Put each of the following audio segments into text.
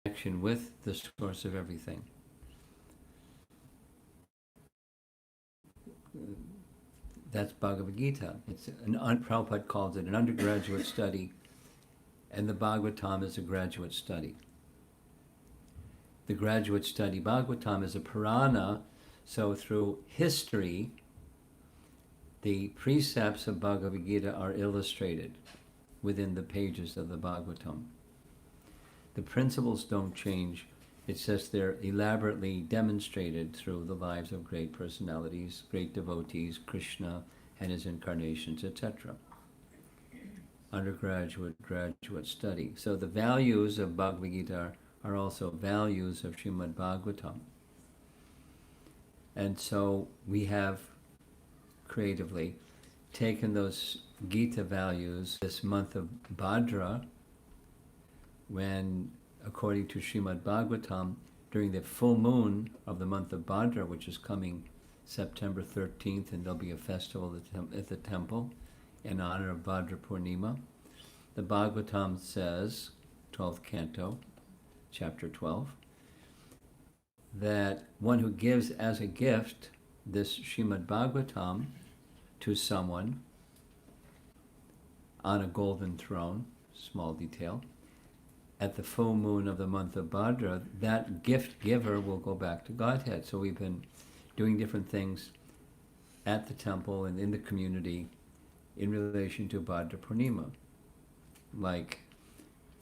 connection with the source of everything. That's Bhagavad Gita. Prabhupada calls it an undergraduate study, and the Bhagavatam is a graduate study. The graduate study Bhagavatam is a Purana, so through history, the precepts of Bhagavad Gita are illustrated within the pages of the Bhagavatam. The principles don't change. It's just they're elaborately demonstrated through the lives of great personalities, great devotees, Krishna and his incarnations, etc. Undergraduate, graduate study. So the values of Bhagavad Gita are also values of Srimad Bhagavatam. And so we have creatively taken those Gita values this month of Bhadra, when, according to Srimad Bhagavatam, during the full moon of the month of Bhadra, which is coming September 13th, and there'll be a festival at the temple in honor of Bhadra Purnima, the Bhagavatam says, 12th canto, chapter 12, that one who gives as a gift this Srimad Bhagavatam to someone on a golden throne, small detail, at the full moon of the month of Bhadra, that gift giver will go back to Godhead. So we've been doing different things at the temple and in the community in relation to Bhadra Purnima, like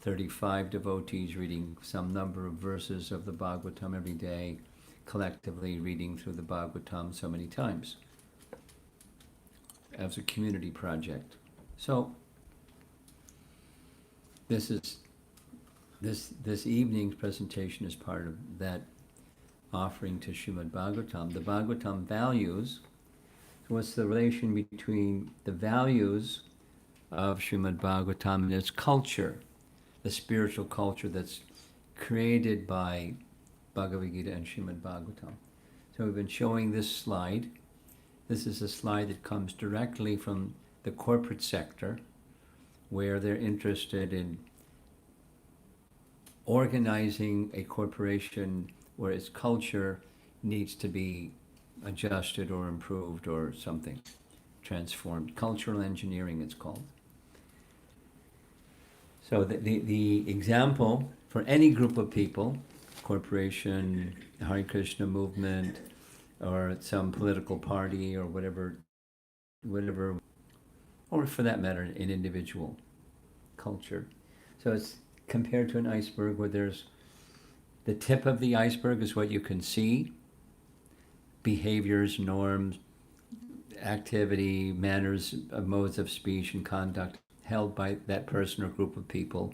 35 devotees reading some number of verses of the Bhagavatam every day, collectively reading through the Bhagavatam so many times as a community project. So this evening's presentation is part of that offering to Srimad Bhagavatam. The Bhagavatam values, what's the relation between the values of Srimad Bhagavatam and its culture, the spiritual culture that's created by Bhagavad Gita and Srimad Bhagavatam. So we've been showing this slide. This is a slide that comes directly from the corporate sector, where they're interested in organizing a corporation where its culture needs to be adjusted or improved or something, transformed. Cultural engineering, it's called. So the example for any group of people, corporation, Hare Krishna movement, or some political party or whatever, or for that matter, an individual culture. So it's compared to an iceberg where there's the tip of the iceberg is what you can see, behaviors, norms, activity, manners, modes of speech and conduct held by that person or group of people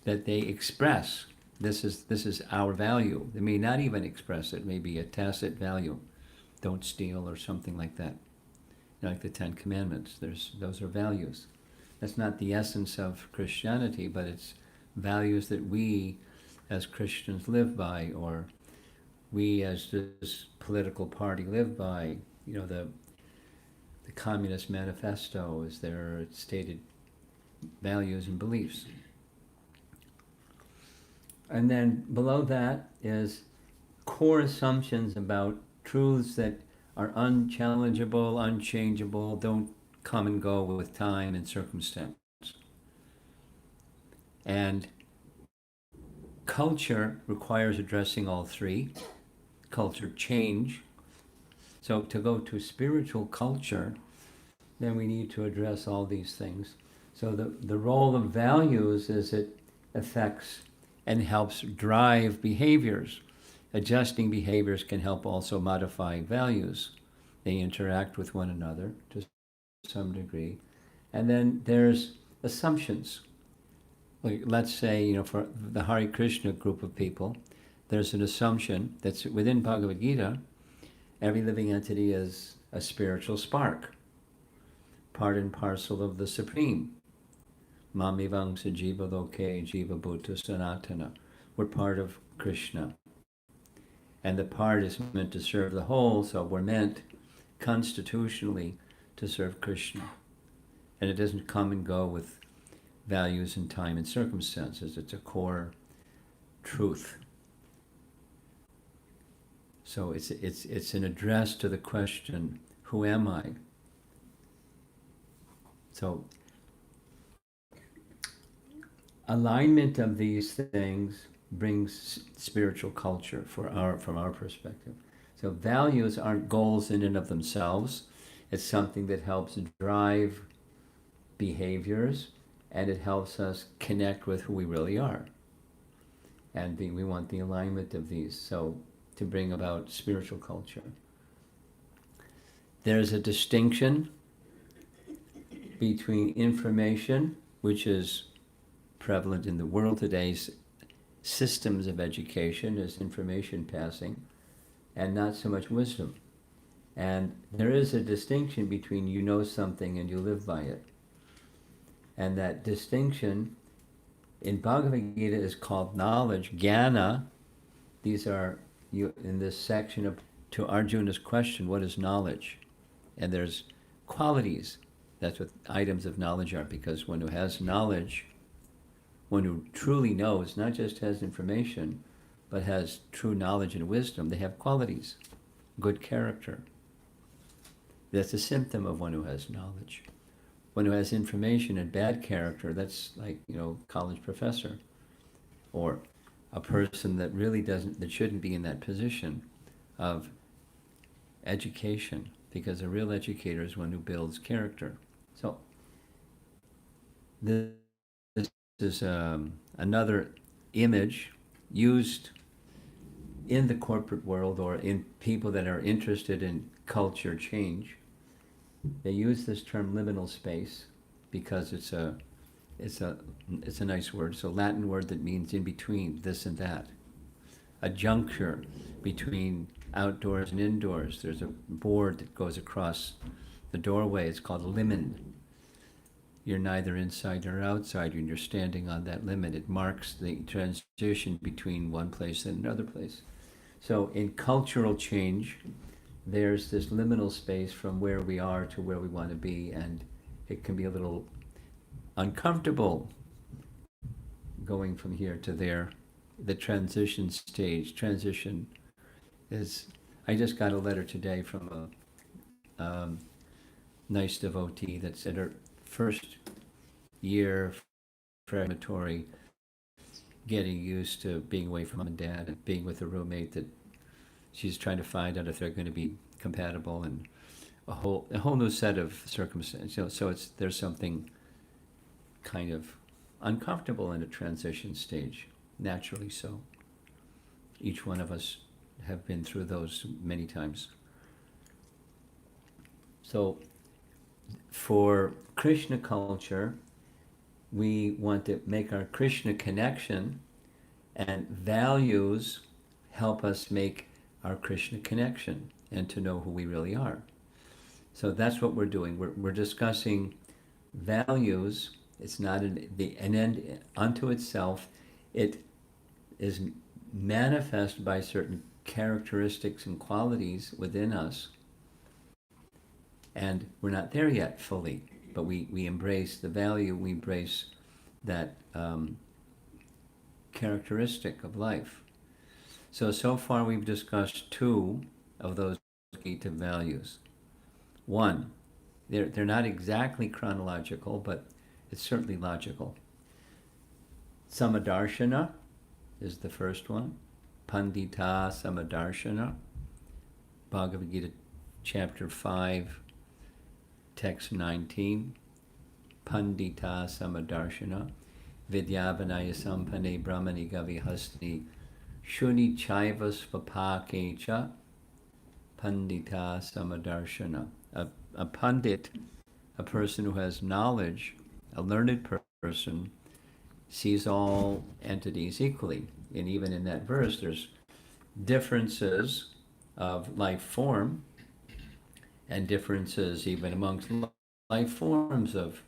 that they express. This is our value. They may not even express it, maybe a tacit value. Don't steal or something like that. Like the Ten Commandments, those are values. That's not the essence of Christianity, but it's values that we as Christians live by, or we as this political party live by. You know, the Communist Manifesto is their stated values and beliefs. And then below that is core assumptions about truths that are unchallengeable, unchangeable, don't come and go with time and circumstance. And culture requires addressing all three. Culture change. So to go to spiritual culture, then we need to address all these things. So the role of values is it affects and helps drive behaviors. Adjusting behaviors can help also modify values. They interact with one another to some degree. And then there's assumptions. Like, let's say, for the Hare Krishna group of people, there's an assumption that's within Bhagavad Gita, every living entity is a spiritual spark, part and parcel of the Supreme. Mamivangsa jiva loke jiva bhuta sanatana. We're part of Krishna. And the part is meant to serve the whole, so we're meant constitutionally to serve Krishna. And it doesn't come and go with values and time and circumstances. It's a core truth. So it's an address to the question, who am I? So alignment of these things brings spiritual culture from our perspective. So values aren't goals in and of themselves. It's something that helps drive behaviors, and it helps us connect with who we really are. And we want the alignment of these, so to bring about spiritual culture. There's a distinction between information, which is prevalent in the world today's systems of education as information passing, and not so much wisdom. And there is a distinction between you know something and you live by it. And that distinction in Bhagavad Gita is called knowledge, jnana. These are, you in this section of, to Arjuna's question, what is knowledge? And there's qualities. That's what items of knowledge are, because one who has knowledge, one who truly knows, not just has information, but has true knowledge and wisdom, they have qualities, good character. That's a symptom of one who has knowledge. One who has information and bad character, that's like, college professor, or a person that really that shouldn't be in that position of education, because a real educator is one who builds character. So this is another image used in the corporate world or in people that are interested in culture change. They use this term liminal space because it's a nice word. It's a Latin word that means in between this and that. A juncture between outdoors and indoors. There's a board that goes across the doorway. It's called a limen. You're neither inside nor outside when you're standing on that limen. It marks the transition between one place and another place. So in cultural change, there's this liminal space from where we are to where we want to be, and it can be a little uncomfortable going from here to there. The transition stage, transition is, I just got a letter today from a nice devotee that said her first year preparatory, getting used to being away from mom and dad and being with a roommate that she's trying to find out if they're going to be compatible, and a whole new set of circumstances. So there's something kind of uncomfortable in a transition stage, naturally so. Each one of us have been through those many times. So for Krishna culture, we want to make our Krishna connection, and values help us make our Krishna connection and to know who we really are. So that's what we're doing. We're discussing values. It's not an end unto itself. It is manifest by certain characteristics and qualities within us. And we're not there yet fully, but we embrace the value, we embrace that characteristic of life. So far we've discussed two of those Gita values. One, they're not exactly chronological, but it's certainly logical. Samadarshana is the first one. Pandita Samadarshana. Bhagavad Gita chapter 5, text 19. Pandita Samadarshana. Vidyavanaya Sampane Brahmani Gavi Hasti Shuni Chaiva Svapakecha Pandita Samadarshana. A pandit, a person who has knowledge, a learned person, sees all entities equally. And even in that verse, there's differences of life form and differences even amongst life forms of